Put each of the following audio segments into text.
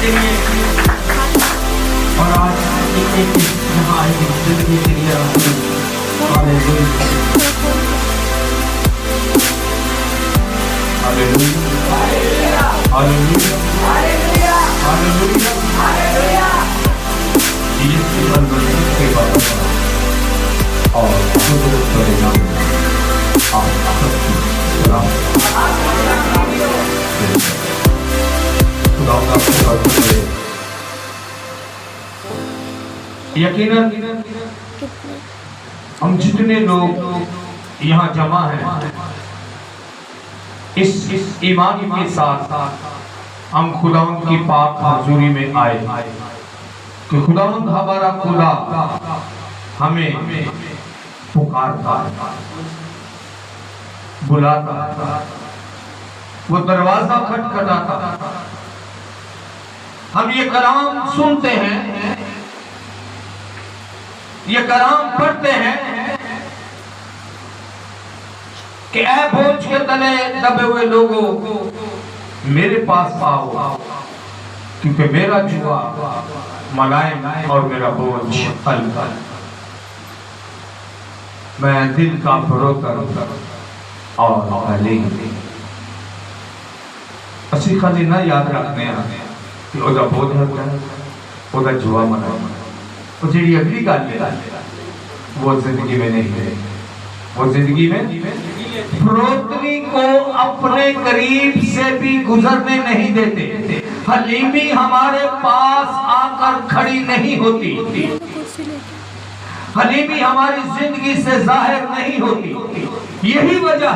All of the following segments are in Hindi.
के लिए और आज एक यहाँ आएगी जिंदगी के लिए हालेलुया हालेलुया हालेलुया हालेलुया यीशु बंदे के बारे में और खुद परिणाम आप सबकी सलाम खुदा का शुक्र यकीनन हम जितने लोग यहाँ जमा हैं इस ईमान के साथ हम खुदावंद की पाक हजूरी में आए कि खुदावंद हमारा खुदा हमें पुकारता बुलाता वो दरवाजा खटखटाता हम ये कलाम सुनते हैं ये कलाम पढ़ते हैं कि ऐ बोझ के तले दबे हुए लोगों मेरे पास आओ क्योंकि मेरा जुआ मुलायम और मेरा बोझ हल्का। मैं दिल का फरोतर और हलीम असि खाली ना याद रखने कि ओदा बोझ हल्का ओदा जुआ मुलायम वो जी अगली गल वो जिंदगी में नहीं है। वो जिंदगी में फरोतनी को अपने करीब से भी गुजरने नहीं देते। हलीमी हमारे पास आकर खड़ी नहीं होती। हलीमी हमारी जिंदगी से जाहिर नहीं होती। यही वजह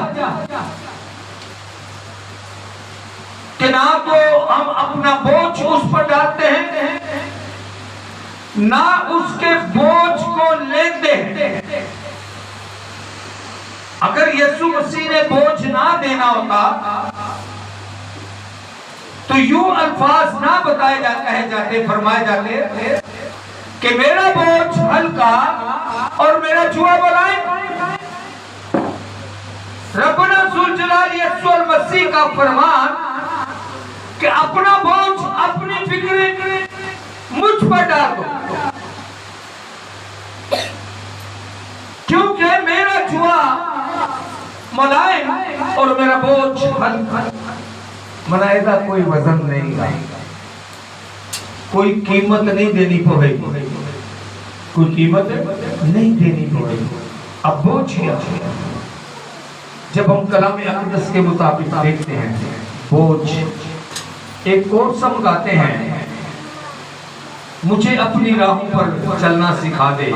कि ना तो हम अपना बोझ उस पर डालते हैं ना उसके बोझ को लेते हैं। अगर यीशु मसीह ने बोझ ना देना होता तो यूं अल्फाज ना बताए कहे जाते फरमाए जाते कि मेरा बोझ हल्का और मेरा जुआ मुलायम। रब्बना ज़ुल जलाल यीशु मसीह का फरमान कि अपना बोझ अपनी फिक्र मुझ पर डाल दो क्योंकि मेरा जुआ मुलायम और मेरा बोझ हल्का। मलाइका कोई वजन नहीं है, कोई कीमत नहीं देनी पड़ेगी, कोई कीमत नहीं देनी पड़ेगी। अब बोझ क्या? जब हम कलाम अक़दस के मुताबिक देखते हैं बोझ एक कोट सम गाते हैं, मुझे अपनी राहों पर चलना सिखा दे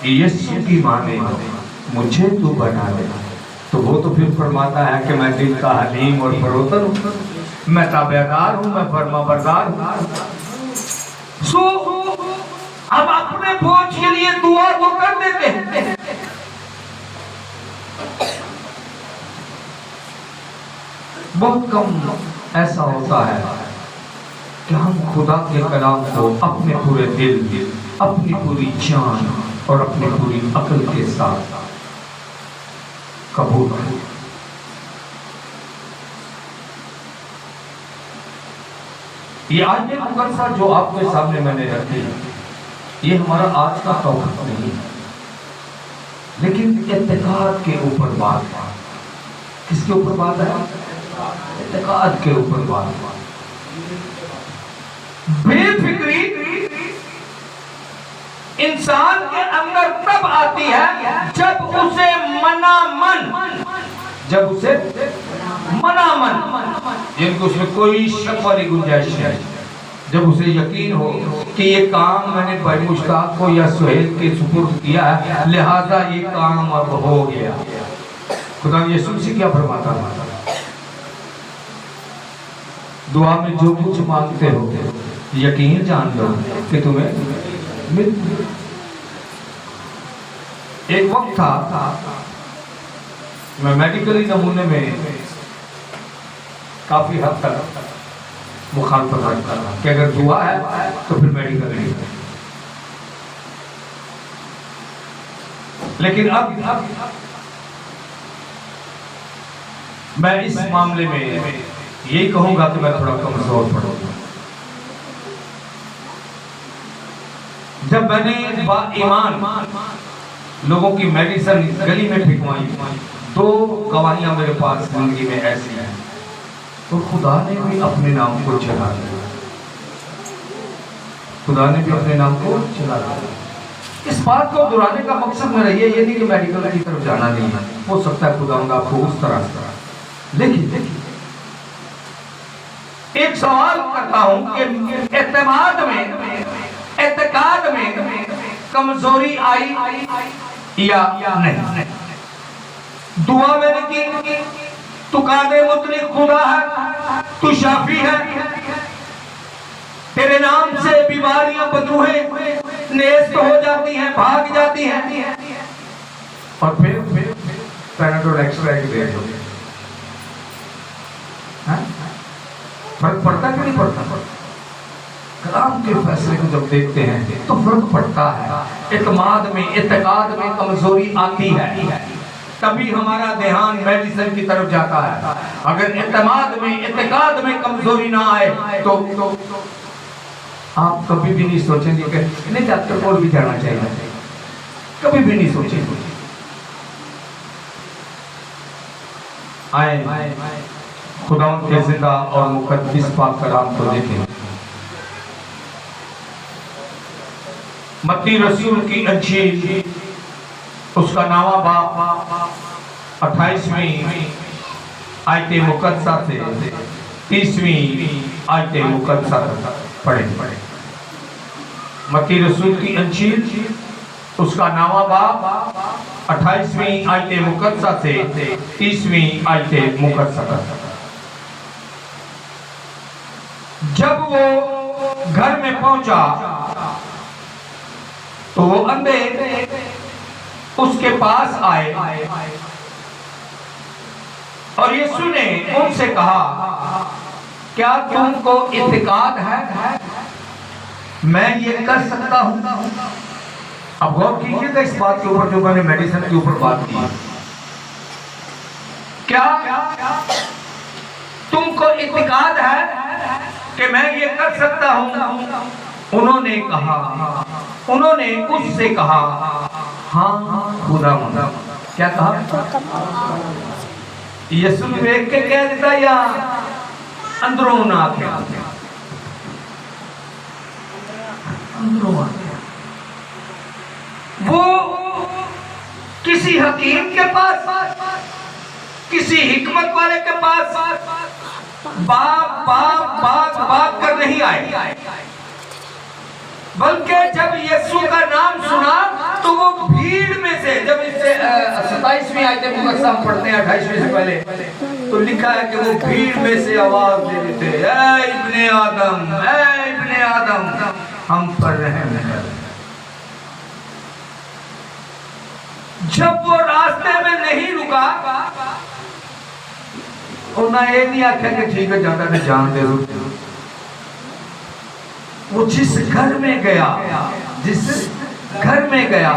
यीशु की माने मुझे तू बना दे। तो वो तो फिर फरमाता है कि मैं दिल का हलीम और फरोतर हूँ, मैं ताबेदार हूँ, मैं फरमाबरदार हूँ। सो अब अपने बोझ के लिए दुआ तो कर देते हैं, बहुत कम ऐसा होता है कि हम खुदा के कलाम को अपने पूरे दिल, अपनी पूरी जान और अपनी पूरी अकल के साथ कबूल करें। ये आज के मुकद्दसा जो आपके सामने मैंने रखी है, ये हमारा आज का तौक़ नहीं है, लेकिन इत्तेकाद के ऊपर बात है। किसके ऊपर बात है? इत्तेकाद के ऊपर बात है। बेफिक्री इंसान के अंदर तब आती है जब उसे मना मन जिनको उसमें कोई शक वाली गुंजाइश है, जब उसे यकीन हो कि ये काम मैंने भाई मुश्ताक को या सुहेल के सुपुर्द किया है, लिहाजा ये काम अब हो गया। खुदा यीशु मसीह क्या फरमाता है? दुआ में जो कुछ मांगते हो यकीन जान लो कि तुम्हें मिल। एक वक्त था मैं मेडिकली नमूने में काफी हद तक मुखालफत रखता था कि अगर दुआ है तो फिर मेडिकल नहीं है। लेकिन अब मैं इस मामले में यही कहूंगा कि मैं थोड़ा कमजोर पड़ूंगा। जब मैंने ईमान लोगों की मेडिसिन गली में फेंकवाई, 2 गवाहियां मेरे पास जिंदगी में ऐसी हैं, तो खुदा ने भी अपने नाम को चला दिया, खुदा ने भी अपने नाम को चला दिया। इस बात को दोहराने का मकसद मेरा ये नहीं कि मेडिकल की तरफ जाना नहीं है, हो सकता है खुदा आपको उस तरह से। लेकिन एक सवाल करता हूं कि एतमाद में, एतकाद में कमजोरी आई या नहीं? दुआ मैंने की, तू कादे मुतलिक खुदा है, तू शाफी है, तेरे नाम से बीमारियां बदरूहें नेस्त हो जाती हैं, भाग जाती हैं। और फिर पैराडोल एक्सरा दे दो, फर्क पड़ता कि नहीं पड़ता? कलाम के फैसले को जब देखते हैं तो फर्क पड़ता है। इत्माद में, इत्तेकाद में कमजोरी आती है, तभी हमारा ध्यान मेडिसिन की तरफ जाता है। अगर इत्तेमाद में, इत्तेकाद में कमजोरी ना आए तो आप कभी भी नहीं सोचेंगे कि नहीं डॉक्टर को भी जाना चाहिए, कभी भी नहीं सोचेंगे। आए खुदा के जिंदा और मुकद्दस पाक कलाम को देखें। मत्ती रसूल की अंजील, उसका 9वां बाब 28वीं आयत मुकद्दसा से 30वीं आयत मुकद्दसा पढ़े। मत्ती रसूल की अंजील, उसका 9वां बाब 28वीं आयत मुकद्दसा से 30वीं आयत मुकद्दसा। जब वो घर में पहुंचा तो वो अंधे उसके पास आए और यीशु ने उनसे कहा, क्या तुमको इत्तेकाद है? मैं ये कर सकता हूं। अब गौर कीजिएगा इस बात के ऊपर जो मैंने मेडिसिन के ऊपर बात की। क्या तुमको इत्तेकाद है कि मैं ये कर सकता हूं? उन्होंने कहा, उन्होंने उससे कहा, हाँ खुदावंद। क्या कहा? यीशु देख के कह देता या अंदरों ना आके? अंदरों आके। वो किसी हकीम के पास, किसी हिकमत वाले के पास बाग कर नहीं आए, बल्कि जब यीशु का नाम सुना तो वो भीड़ में से, जब इससे 27वीं आयत मुकद्दसा हम पढ़ते हैं 28वीं से पहले, तो लिखा है कि वो भीड़ में से आवाज दे देते, ऐ इब्ने आदम, ऐ इब्ने आदम, हम पर रहम कर। जब वो रास्ते में नहीं रुका और ना ये नहीं आख्या कि ठीक है जाता है जान दे दो। वो जिस घर में गया, जिस घर में गया,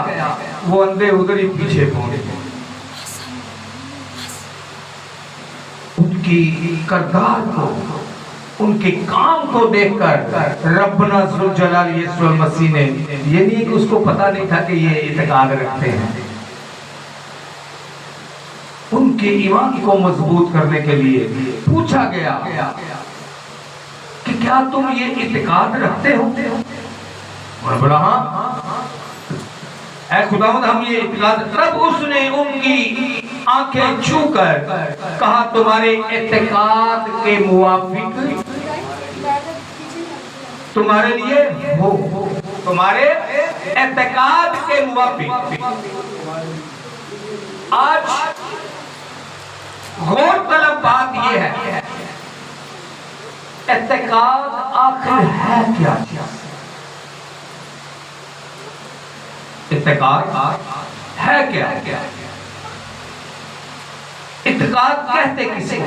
वो अंधे उधर ही पीछे पहुंचे। उनकी किरदार को, उनके काम को देखकर रब्बना ज़ुल जलाल यीशु मसीह ने, ये नहीं कि उसको पता नहीं था कि ये इत्तेकाद रखते हैं, उनके ईमान को मजबूत करने के लिए पूछा गया कि क्या तुम ये इत्तेकाद रखते हो? और बोला हाँ, ऐ खुदावंद हम ये इत्तेकाद। तब उसने उनकी आंखें छूकर कहा, तुम्हारे इत्तेकाद के मुवाफिक तुम्हारे लिए हो, तुम्हारे इत्तेकाद के मुवाफिक। आज गौरतलब बात यह है, इत्तेकाद आखिर है क्या? इत्तेकाद है क्या? इत्तेकाद कहते किसे?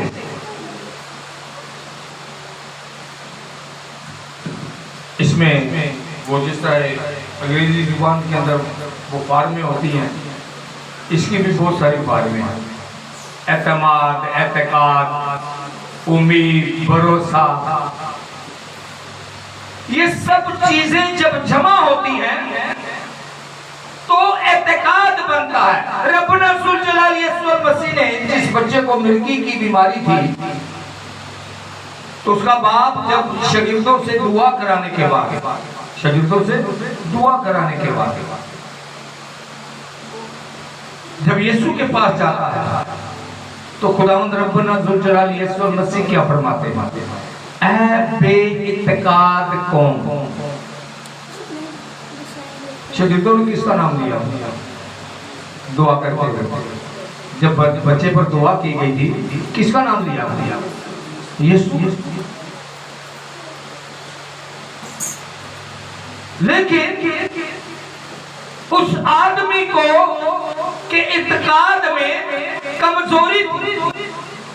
इसमें वो जिस तरह अंग्रेजी जुबान के अंदर वो फार्में होती हैं, इसकी भी बहुत सारी फार्में हैं। एतमाद, एतकाद, उम्मीद, भरोसा, ये सब चीजें जब जमा होती हैं तो एतकाद बनता है। रब्बुना ज़ुल जलाल यस्सुल मसीह ने जिस बच्चे को मिर्गी की बीमारी थी तो उसका बाप जब शागिर्दों से दुआ कराने के बाद जब यीशु के पास जाता है तो खुदावंद रब्बुना ज़ुल जलाल यस्सुल मसीह क्या फरमाते हैं, ऐ बेइत्तेकाद कौम। शागिर्दों ने किसका नाम लिया? दुआ करते जब बच्चे पर दुआ की गई थी किसका नाम लिया? यीशु। लेकिन उस आदमी को के इत्तेकाद में कमजोरी थी।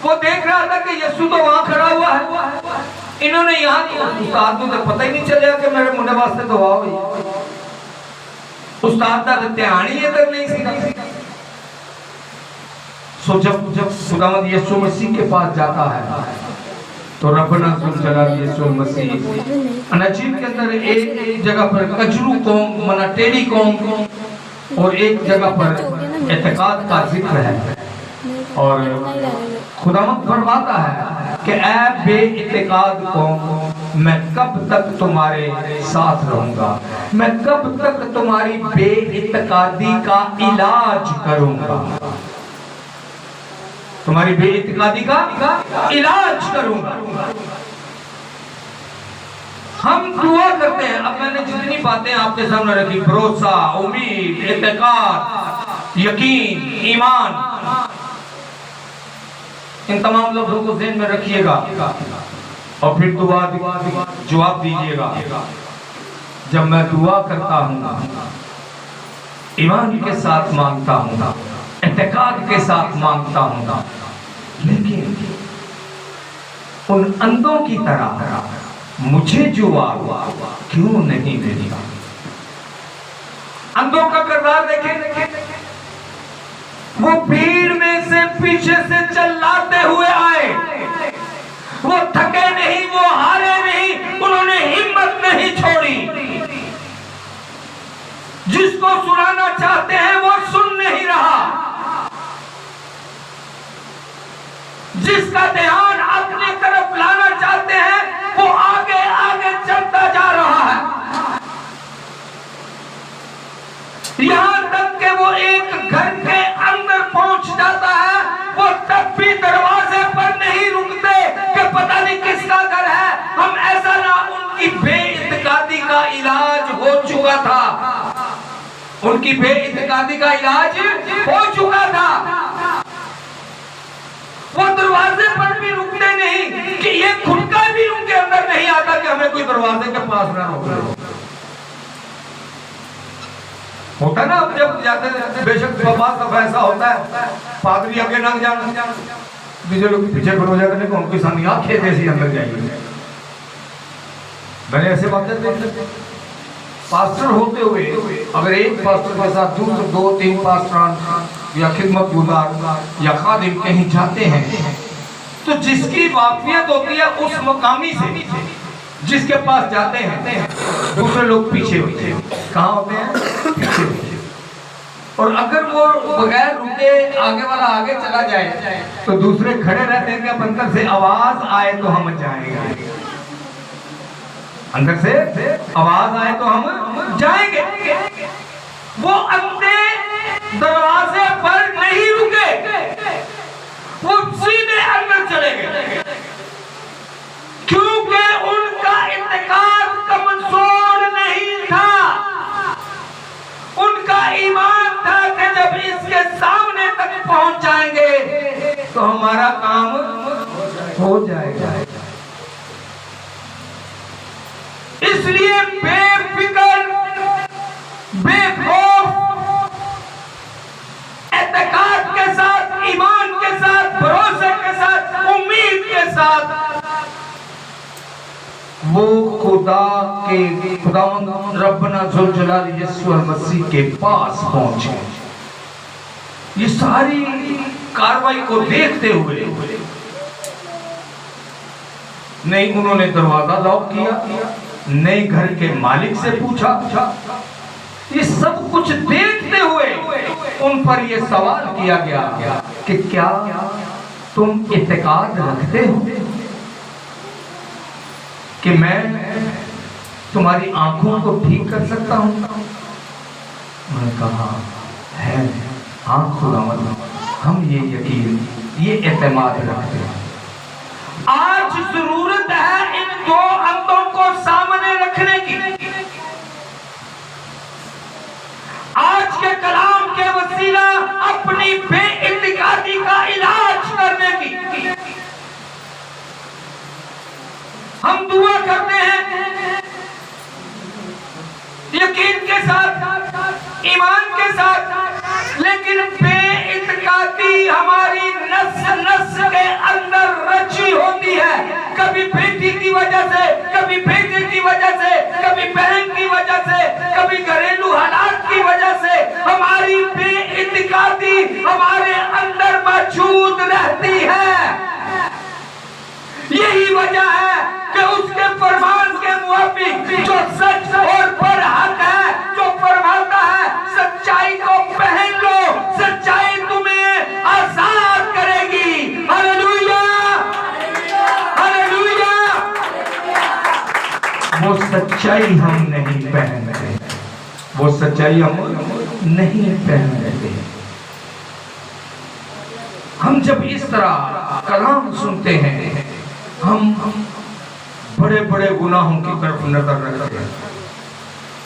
वो देख रहा था कि यीशु तो वहां खड़ा हुआ है, इन्होंने यहाँ उस्ताद को पता ही नहीं चलेगा कि मेरे मुंडे वास्ते दुआ हुई। उस्ताद का ध्यान ही इधर नहीं सीखा। सो जब खुदावंद यीशु मसीह के पास जाता है तो रब्बुना ज़ुल जलाल यीशु मसीह अनजीब के अंदर एक जगह पर कजरू कौम मना टेढ़ी कौम और एक जगह पर एतकाद का जिक्र है। और खुदावंद फरमाता है कि ऐ बेइत्तेकाद कौम, मैं कब तक तुम्हारे साथ रहूंगा, मैं कब तक तुम्हारी बेइत्तेकादी का इलाज करूंगा, तुम्हारी बेइत्तेकादी का इलाज करूंगा। हम दुआ करते हैं। अब मैंने जितनी बातें आपके सामने रखी, भरोसा, उम्मीद, इत्तेकाद, यकीन, ईमान, इन तमाम लफ्जों को ज़हन में रखिएगा और फिर दुआ जवाब दीजिएगा। जब मैं दुआ करता हूँ ईमान के साथ मांगता हूँ, इत्तेकाद के साथ मांगता हूँ, लेकिन उन अंधों की तरह मुझे जवाब क्यों नहीं देगा? अंधों का किरदार देखें। वो भीड़ में से पीछे से चिल्लाते हुए आए, वो थके नहीं, वो हारे नहीं, उन्होंने हिम्मत नहीं छोड़ी। जिसको सुनाना चाहते हैं वो सुन नहीं रहा, जिसका ध्यान अपनी तरफ लाना चाहते हैं वो आगे आगे चलता जा रहा है। यहां तक कि वो एक घर के अंदर पहुंच जाता है, वो तब भी दरवाजे पर नहीं रुकते कि पता नहीं किसका घर है। हम ऐसा ना, उनकी बेइत्तेकादी का इलाज हो चुका था, उनकी बेइत्तेकादी का इलाज हो चुका था। वो दरवाजे पर भी रुकते नहीं कि ये खुद का भी उनके अंदर नहीं आता कि हमें कोई दरवाजे के पास ना रोके। होता ना, अब जब जाते बेशक बात सब ऐसा होता है, पादरी आगे ना जाना, दूसरे लोग पीछे खड़े जाते हैं, उनकी सामने आंखें जैसी अंदर जाएगी। मैंने ऐसे बातें देखी। पास्टर होते हुए अगर एक पास्टर के साथ दूसरे 2-3 पास्टर या खिदमत गुजार या खादिम कहीं जाते हैं तो जिसकी वाकफियत होती है उस मकामी से जिसके पास जाते हैं, दूसरे लोग पीछे होते हैं। कहाँ होते हैं? पीछे होते हैं। और अगर वो बगैर रुके आगे वाला आगे चला जाए तो दूसरे खड़े रहते हैं कि अब अंदर से आवाज आए तो हम जाएंगे, अंदर से आवाज आए तो हम जाएंगे। वो अंधे दरवाजे पर नहीं रुके, वो सीधे अंदर चले गए, क्योंकि उनका इत्तेकाद कमजोर नहीं था। उनका ईमान था कि जब इसके सामने तक पहुंच जाएंगे तो हमारा काम हो जाएगा। इसलिए बेफिक्र, बेखौफ, इत्तेकाद के साथ, ईमान के साथ, भरोसे के साथ, उम्मीद के साथ वो खुदावंद रब्बना ज़ुल जलाल यीशु मसीह के पास पहुंचे। ये सारी कार्रवाई को देखते हुए नहीं उन्होंने दरवाजा लॉक किया, नए घर के मालिक से पूछा। ये सब कुछ देखते हुए उन पर यह सवाल किया गया कि क्या तुम इत्तेकाद रखते हो कि मैं तुम्हारी आंखों को ठीक कर सकता हूं? मैंने कहा है, हाँ खुदावंद, हम ये यकीन, ये एतमाद रखते हैं। आज जरूरत है इन दो अंतों को सामने रखने की। आज के कलाम के वसीला अपनी बेइत्तेकादी का इलाज करने की हम दुआ करते हैं, यकीन के साथ, ईमान के साथ, लेकिन बेइत्तेकादी हमारी नस नस के अंदर रची होती है। कभी बेटी की वजह से, कभी बेटे की वजह से, कभी बहन की वजह से, कभी घरेलू हालात की वजह से हमारी बेइत्तेकादी हमारे अंदर मौजूद रहती है। यही वजह है कि उसके फरमान के मुताबिक जो सच और पर हक है, जो फरमाता है सच्चाई को पहन लो, सच्चाई तुम्हें आजाद करेगी। Hallelujah, hallelujah. वो सच्चाई हम नहीं पहन रहे, वो सच्चाई हम नहीं पहन रहे। हम जब इस तरह कलाम सुनते हैं, हम बड़े बड़े गुनाहों की तरफ नजर रखते हैं।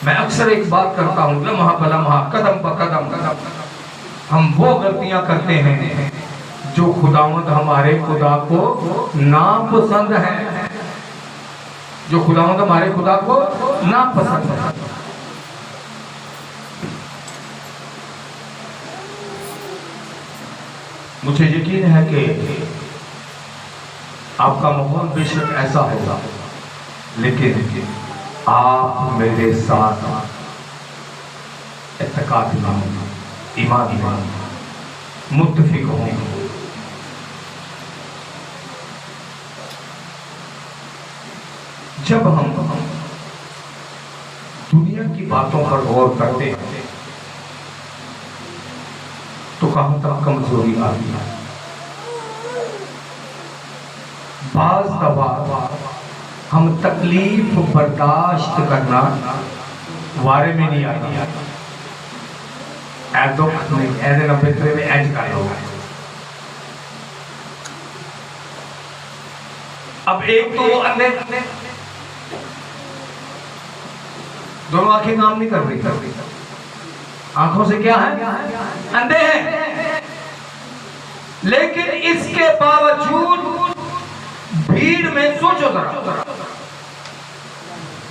मैं अक्सर एक बात करता हूँ, लम्हा बलम्हा, कदम ब कदम हम वो गलतियां करते हैं जो खुदावंद हमारे खुदा को नापसंद है, जो खुदावंद हमारे खुदा को नापसंद है। मुझे यकीन है कि आपका माहौल बेशक ऐसा होगा, लेकिन आप मेरे साथ इत्तेकाद में, ईमान में मुत्तफिक होंगे। जब हम दुनिया की बातों पर गौर करते हैं तो कहां तक कमजोरी आती है। बाज़ दफा हम तकलीफ बर्दाश्त करना वारे में नहीं आती। ऐ दुख नहीं, ऐसे ना बेहतरे में ऐज कर लो। अब एक तो वो अंधे, दोनों आंखें काम नहीं कर रही, आंखों से क्या है, अंधे हैं। लेकिन इसके बावजूद भीड़ में सोचो जरा,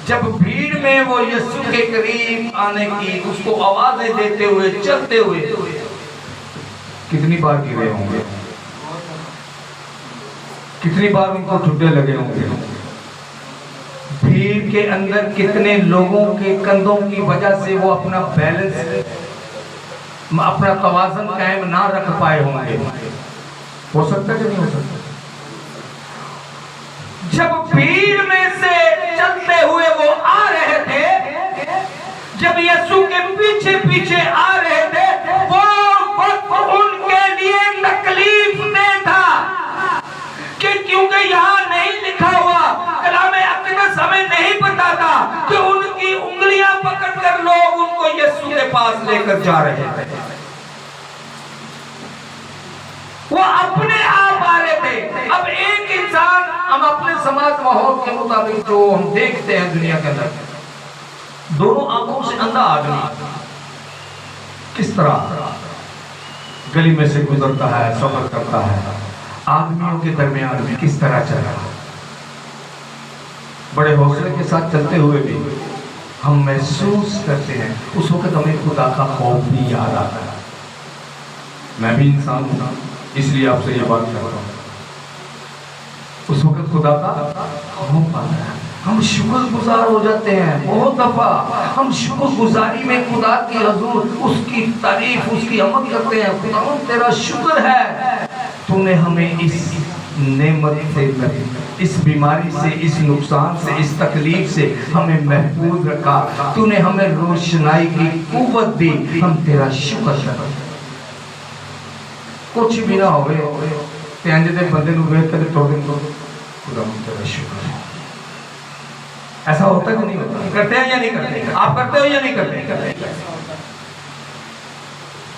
जब भीड़ में वो यीशु के करीब आने की, उसको आवाजें देते हुए, चलते हुए, कितनी बार गिरे होंगे, कितनी बार उनको ठुड्डे लगे होंगे। भीड़ के अंदर कितने लोगों के कंधों की वजह से वो अपना बैलेंस, अपना तवाज़ुन कायम ना रख पाए होंगे। हो सकता है कि नहीं हो सकता? जब भीड़ में से चलते हुए वो आ रहे थे, जब यीशु के पीछे पीछे आ रहे थे, वो वक्त उनके लिए तकलीफ में था कि क्योंकि यहाँ नहीं लिखा हुआ, कलामे अक़दस हमें नहीं बताता कि उनकी उंगलियां पकड़कर लोग उनको यीशु के पास लेकर जा रहे थे। वो अपने आप आ रहे थे। अब एक इंसान, हम अपने समाज माहौल के मुताबिक जो हम देखते हैं दुनिया के अंदर, दोनों आंखों से अंधा आदमी किस तरह गली में से गुजरता है, सफर करता है, आदमियों के दरमियान में किस तरह चल रहा है। बड़े हौसले के साथ चलते हुए भी हम महसूस करते हैं, उस वक्त हमें खुदा का खौफ भी याद आता है। मैं भी इंसान हूं, इसलिए आपसे ये बात कर रहा हूं। उस वक्त खुदा का खौफ आता है, हम शुक्रगुजार हो जाते हैं। बहुत दफा हम शुक्रगुजारी में खुदा की हजूर उसकी तारीफ, उसकी अमद करते हैं। खुदा तेरा शुक्र है, तूने हमें इस नेमत से, इस बीमारी से, इस नुकसान से, इस तकलीफ से हमें महफूज रखा। तूने हमें रोशनाई की कुव्वत दी, हम तेरा शुक्र कर। कुछ भी ना होवे ते इंज दे बंदे नु वेख के तोड़ दे, खुदा तेरा शुक्र है। ऐसा होता कि नहीं होता? करते हैं या नहीं करते? आप करते हो या नहीं करते?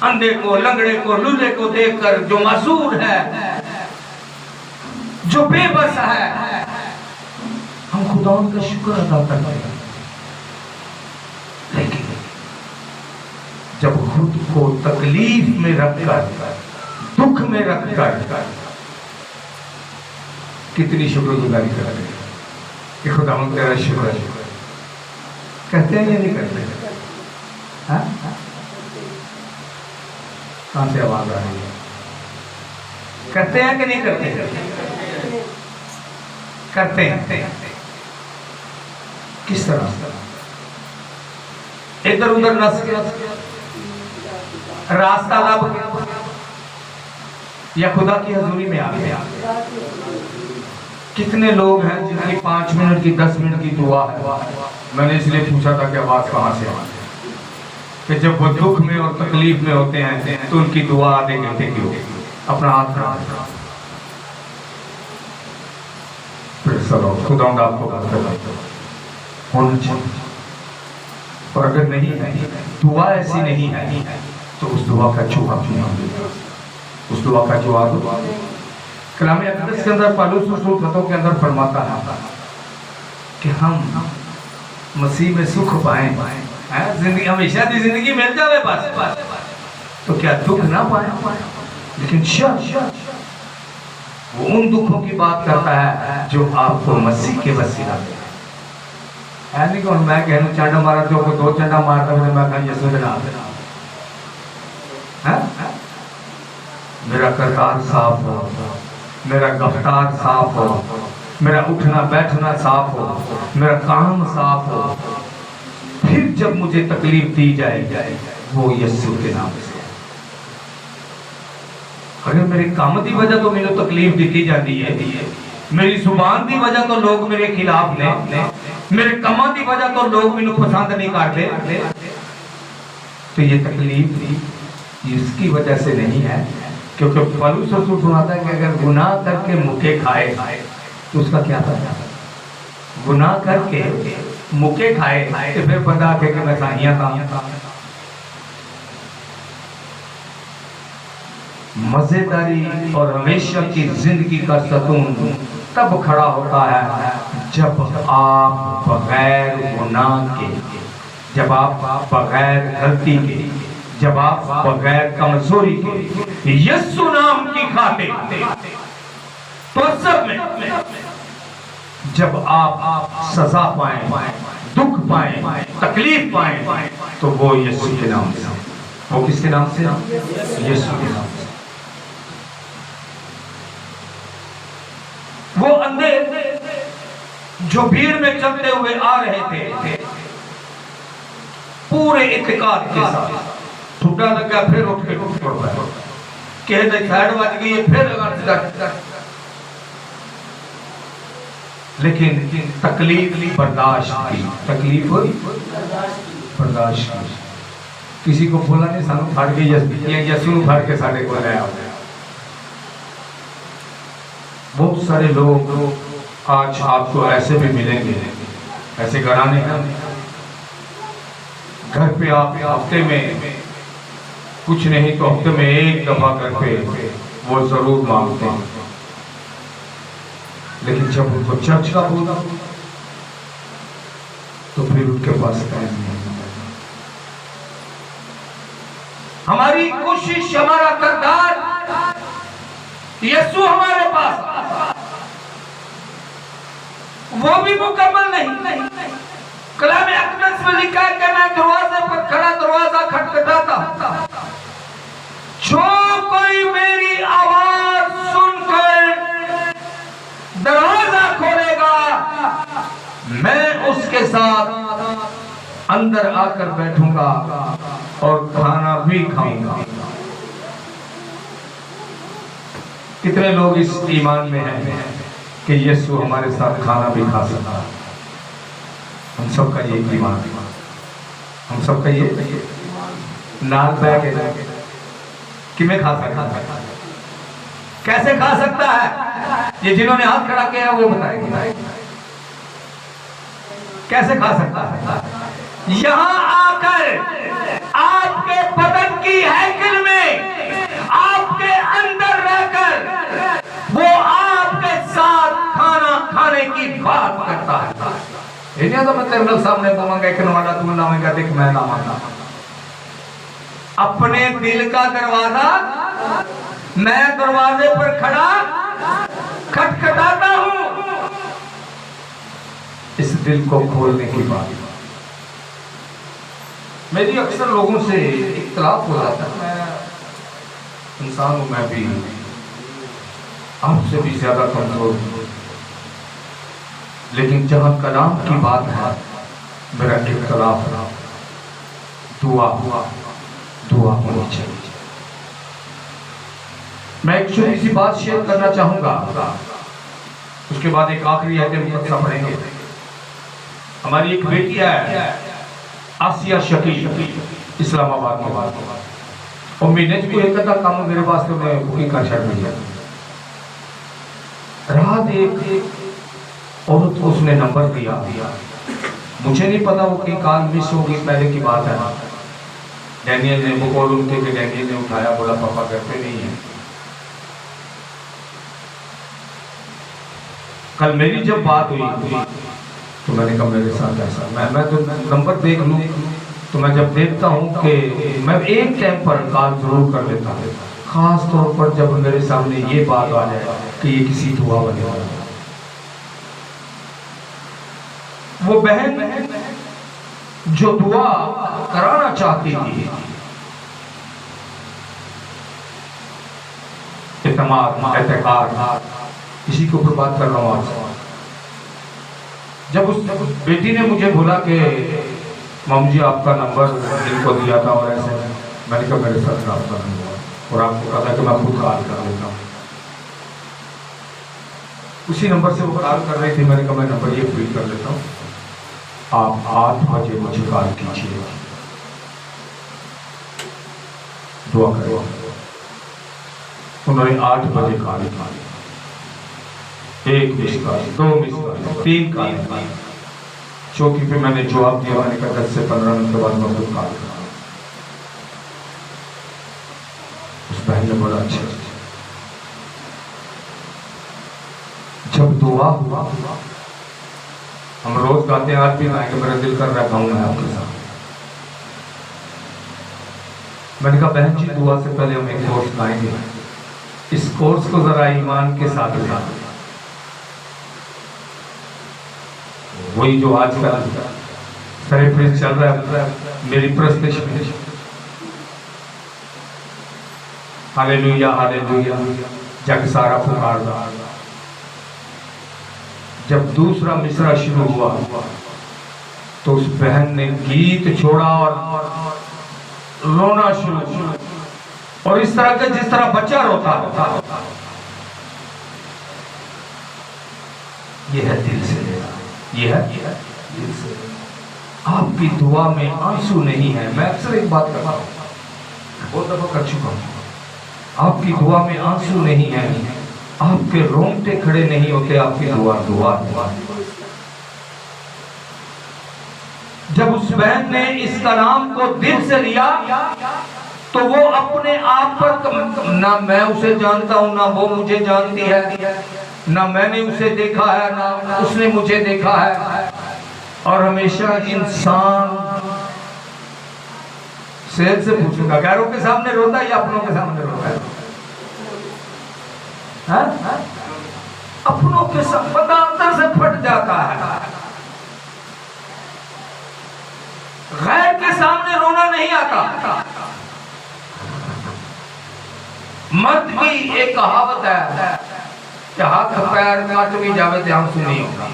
अंधे को, लंगड़े को, लूले को देखकर जो मासूर है, जो बेबस है, हम खुदा का शुक्र अदा करते हैं। लेकिन जब खुद को तकलीफ में रखकर, दुख में रखकर कितनी शुक्रगुजारी करें कि खुदा तेरा शुक्र है। कहते हैं या नहीं करते? कहां से आवाज आ रही है? करते हैं कि नहीं करते? करते हैं। किस तरह? इधर उधर नस के रास्ता लब या खुदा की हजूरी में आ गया। कितने लोग हैं जिनकी 5 मिनट की, 10 मिनट की दुआ है। मैंने इसलिए पूछा था कि आवाज कहां से आती है, कि जब वो दुख में और तकलीफ में होते हैं तो उनकी दुआ आधे घंटे की होगी। अपना हाथ खड़ा फिर चलो, खुदा आपको होना चाहिए। और अगर नहीं है, दुआ ऐसी नहीं है, तो उस दुआ का जवाब नहीं, उस दुआ का जवाब कलाम अक़दस के अंदर पौलुस रसूल खतों के अंदर फरमाता है कि हम मसीह में सुख पाएं, जिंदगी हमेशा की जिंदगी मिल जाए बस, तो क्या दुख ना पाए? लेकिन वो उन दुखों की बात करता है जो आपको मसीह के वसीला से है। नहीं कौन मैं कहूँ चांडा मारा तो 2 चंडा मारता हूँ, मैं कहीं यीशु के नाम है। मेरा करतार साफ हो, मेरा गिरफ्तार साफ हो, मेरा उठना बैठना साफ हो, मेरा काम साफ हो। फिर जब मुझे तकलीफ दी जाए वो यीशु के नाम से। अगर मेरे काम की वजह तो मैंने तकलीफ दी जाती है, मेरी जुबान की वजह तो लोग मेरे खिलाफ ने, मेरे कामों की वजह तो लोग मैंने पसंद नहीं करते, तो ये तकलीफ इसकी वजह से नहीं है। क्योंकि पौलुस रसूल सुनाता है कि अगर गुनाह करके मुके खाए तो उसका क्या फायदा? गुनाह करके मुके खाए तो फिर बंदा आके कि मैं साहिया था। मजेदारी और हमेशा की जिंदगी का सतून तब खड़ा होता है जब आप बगैर गुनाह के, जब आप बगैर गलती के, जब आप बगैर कमजोरी के यीशु नाम की खातिर तो सब में जब आप सजा पाए, दुख पाए, तकलीफ पाए, तो वो यीशु के नाम से। वो किसके नाम से? यीशु के नाम से। वो अंधे जो भीड़ में चलते हुए आ रहे थे पूरे इत्तेकाद के साथ, ठुड्डा लगा फिर उठ के कहते खैर बज गई है, फिर लगा, लेकिन तकलीफ बर्दाश्त की, तकलीफ बर्दाश्त की। किसी को बोला नहीं सानू फड़ के यीशु फड़ के साडे को लाया। बहुत सारे लोग आज आपको ऐसे भी मिलेंगे, ऐसे घराने हैं घर पे आप हफ्ते में कुछ नहीं तो हफ्ते में 1 दफा घर पे वो जरूर मांगते हैं, लेकिन जब उनको चर्च का बोला तो फिर उनके पास टाइम नहीं। हमारी कोशिश, हमारा किरदार, यीशु हमारे पास वो भी मुकम्मल नहीं। कलाम अक़दस में लिखा है कि मैं दरवाजे पर खड़ा दरवाजा खटखटाता, जो कोई मेरी आवाज सुनकर दरवाजा खोलेगा मैं उसके साथ अंदर आकर बैठूंगा और खाना भी खाऊंगा। कितने लोग इस ईमान में हैं कि यीशु हमारे साथ खाना भी खा सकता है? हम सबका ये ईमान है, हम सबका ये नाल बैग है कि मैं खा सकता है। कैसे खा सकता है? ये जिन्होंने हाथ खड़ा किया है वो बताएंगे कैसे खा सकता है। यहां आकर आपके बदन की हैकल में, आपके अंदर रहकर वो आपके साथ खाना खाने की बात करता है। इन्हें तो मैं तेरे सामने बोलूंगा एक वाला तू ना मैं देख मैं ना मानना। अपने दिल का दरवाजा मैं दरवाजे पर खड़ा खटखटाता हूं। इस दिल को खोलने की बात मेरी अक्सर लोगों से इख्तिलाफ हो जाता है। मैं इंसान हूं, मैं भी आपसे भी ज्यादा कमजोर हूं, लेकिन जहां कलाम की बात है मेरा इख्तिलाफ है। दुआ होनी चाहिए। मैं एक छोटी सी बात शेयर करना चाहूंगा, उसके बाद एक आखिरी आयत मुकद्दसा पढ़ेंगे। हमारी एक बेटी है आसिया शकी, इस्लामाबाद के बाद और मैंने भी एक काम मेरे पास तो मैं बुकिंग का छड़ दिया। रात एक औरत को उसने नंबर दिया, मुझे नहीं पता वो कहीं कॉल मिस होगी, पहले की बात है। डैनियल ने वो कॉल उनके कि डैनियल ने उठाया, बोला पापा घर पे नहीं है। कल मेरी जब बात हुई तो मैंने कहा मेरे साथ ऐसा मैं तो नंबर देख लूं, तो मैं जब देखता हूं कि मैं एक टाइम पर कॉल जरूर कर लेता हूं, खास तौर पर जब मेरे सामने ये बात आ जाए कि ये किसी दुआ वाले वाला। वो बहन जो दुआ कराना चाहती थी, एतकाद इसी के ऊपर बात कर रहा हूँ आपसे। जब उस बेटी ने मुझे बोला कि मामू जी आपका नंबर जिनको दिया था और ऐसे, मैंने कहा मेरे साथ रब्ता नहीं हुआ और आपको कहा था कि मैं खुद कॉल कर लेता हूँ। उसी नंबर से वो कॉल कर रही थी, मैंने कहा मैं नंबर ये फीड कर लेता हूँ, आप 8 बजे मुझे कॉल कीजिए, दुआ करो। उन्होंने 8 बजे कॉल की, 1 miss call, 2 miss call, 3 call. चौकी पे मैंने जवाब दिया, मैंने कहा 10 से 15 मिनट के बाद मैं खुद कॉल करूँ। उस बहन ने बोला अच्छा। जब दुआ हुआ, हम रोज गाते हैं, आज भी गाएंगे, मेरा दिल कर रहा है गाऊं मैं आपके साथ। मैंने कहा बहन जी दुआ से पहले हम एक कोर्स गाएंगे, इस कोर्स को जरा ईमान के साथ लें। वही जो आजकल सेलिब्रेट चल रहा है मेरी प्रेजेंटेशन, हालेलुया हालेलुया जग सारा पुकारदा। जब दूसरा मिसरा शुरू हुआ तो उस बहन ने गीत छोड़ा और रोना शुरू, और इस तरह का जिस तरह बच्चा रोता। यह है दिल से लेना, यह है दिल से। आपकी दुआ में आंसू नहीं है। मैं अक्सर एक बात करता हूँ, बहुत दफा कर चुका हूँ, आपकी दुआ में आंसू नहीं है, आपके रोंगटे खड़े नहीं होते, आपकी दुआ दुआ दुआ। जब उस बहन ने इस कलाम को दिल से लिया तो वो अपने आप पर, ना मैं उसे जानता हूं ना वो मुझे जानती है, ना मैंने उसे देखा है ना उसने मुझे देखा है। और हमेशा इंसान शेर से पूछूंगा, गैरों के सामने रोता है या अपनों के सामने रोता है? अपनों के सामने बंदा अंदर से फट जाता है, गैर के सामने रोना नहीं आता। मर्द की एक कहावत है कि हाथ पैर काट भी जावे तो आंसू नहीं होगा,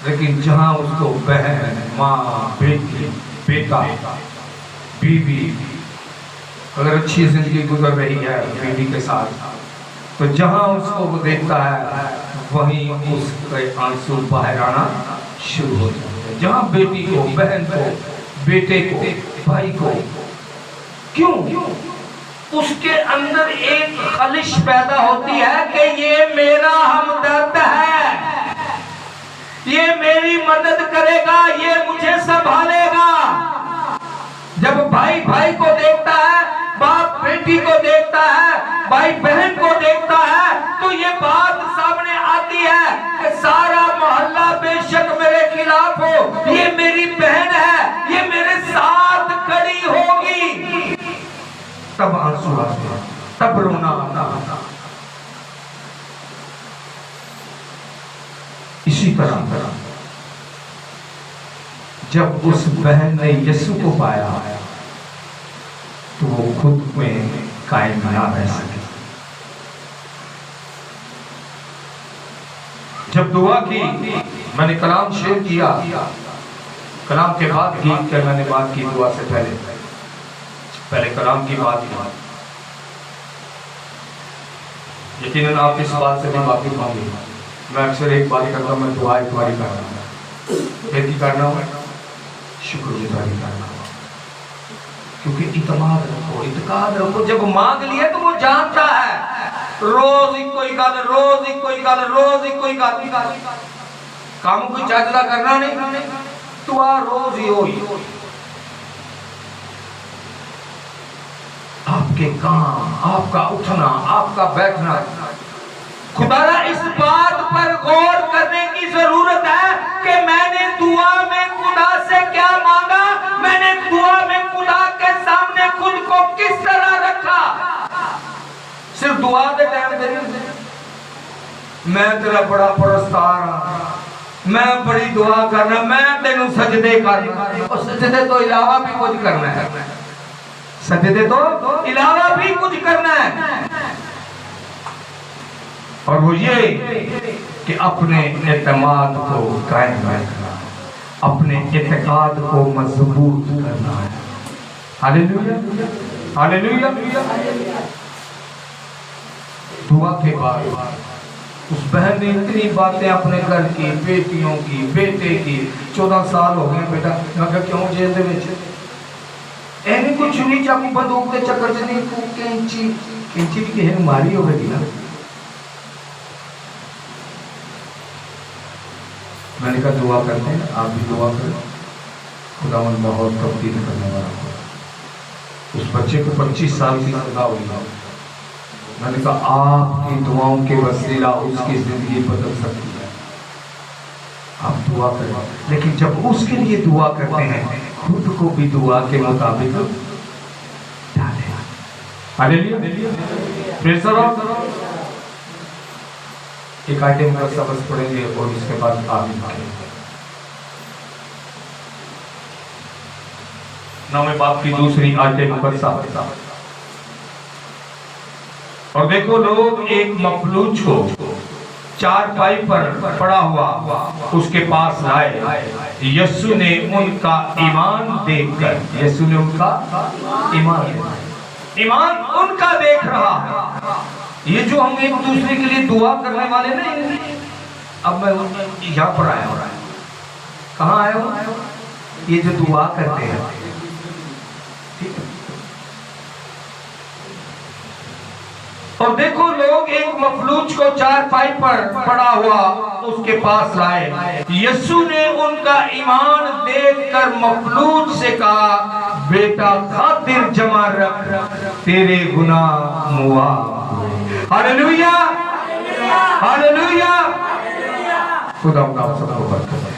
लेकिन जहां उसको बहन, माँ, बेटी, बेटा, बीवी अगर अच्छी जिंदगी गुजर रही है बीवी के साथ, तो जहां उसको वो देखता है वहीं उसके आंसू बाहर आना शुरू हो जाते हैं। जहां बेटी को, बहन को, बेटे को, भाई को, क्यों उसके अंदर एक खलिश पैदा होती है कि ये मेरा हमदर्द है, ये मेरी मदद करेगा, ये मुझे संभालेगा। जब भाई भाई को देखता है, बाप बेटी को देखता है, भाई बहन को देखता है, तो ये बात सामने आती है कि सारा मोहल्ला बेशक मेरे खिलाफ हो, ये मेरी बहन है, ये मेरे साथ खड़ी होगी। तब आंसू आते हैं, तब रोना आता। इसी तरह जब उस बहन ने यीशु को पाया तो वो खुद में कायम ना रह सके। जब दुआ की, मैंने कलाम शेयर किया, कलाम के बाद गीत के मैंने बात की, दुआ से पहले कलाम की बात की। यकीनन आप इस बात से भी वाकिफ होंगे, मैं अक्सर एक बात करता हूँ, मैं दुआ एक बारी करना हूँ, एक ही करना हूँ, शुक्रगुजारी करना हूँ। क्योंकि इत्मीनान रखो, इत्मीनान रखो। जब मांग लिया तो वो जानता है, रोज इको ही गल, रोज इको ही गल, रोज इको ही गल, काम कोई चजदा करना नहीं, दुआ रोज ही होई। आपके काम, आपका उठना, आपका बैठना, खुदारा इस बात पर गौर करने की जरूरत है कि मैंने दुआ में खुदा से क्या मांगा, मैंने दुआ में खुदा के सामने खुद को किस तरह रखा। सिर्फ दुआ के टाइम पे मैं तेरा बड़ा परस्तार हाँ, मैं बड़ी दुआ करना, मैं तेनू सजदे करना, और सजदे तो इलावा भी कुछ करना है, सजदे तो इलावा भी कुछ करना है। और वो ये कि अपने एतमाद को कायम रखना, अपने एतकाद को मजबूत करना है। Hallelujah, hallelujah. दुआ के बाद उस बहन ने इतनी बातें अपने घर की, बेटियों की, बेटे की, 14 साल हो गए बेटा, मैं कहा क्यों जेल दे विच एने कोई छुरी चाकू बंदूक के चक्कर च नहीं, कैंची कैंची भी किसी मारी होगी ना। मैंने कहा दुआ करते हैं, आप भी दुआ करें, खुदावंद बहुत तब्दील करने वाला हो। उस बच्चे को 25 साल की सजा हुई। मैंने कहा आपकी दुआओं के वसीला उसकी जिंदगी बदल सकती है, आप दुआ करें। लेकिन जब उसके लिए दुआ करते हैं, खुद को भी दुआ के मुताबिक डालें। Hallelujah, praise the Lord. एक आयत का सबक पढ़ेंगे और इसके बाद आमीन कहेंगे। नौवें बाब की दूसरी आयत मुकद्दसा। और देखो लोग एक मफलूज को चारपाई पर पड़ा हुआ उसके पास लाए। यीशु ने उनका ईमान देखकर, यीशु ने उनका ईमान उनका देख रहा है। ये जो हम एक दूसरे के लिए दुआ करने वाले ना, अब मैं यहाँ पर आया हूँ, कहाँ आया हूँ, ये जो दुआ करते हैं, ठीक है। और देखो लोग एक मफलूज को चारपाई पर पड़ा हुआ उसके पास लाए। यीशु ने उनका ईमान देखकर मफलूज से कहा, बेटा खातिर जमा रख, तेरे गुनाह मुआ। Hallelujah, hallelujah. खुदा सबको बरकत दे।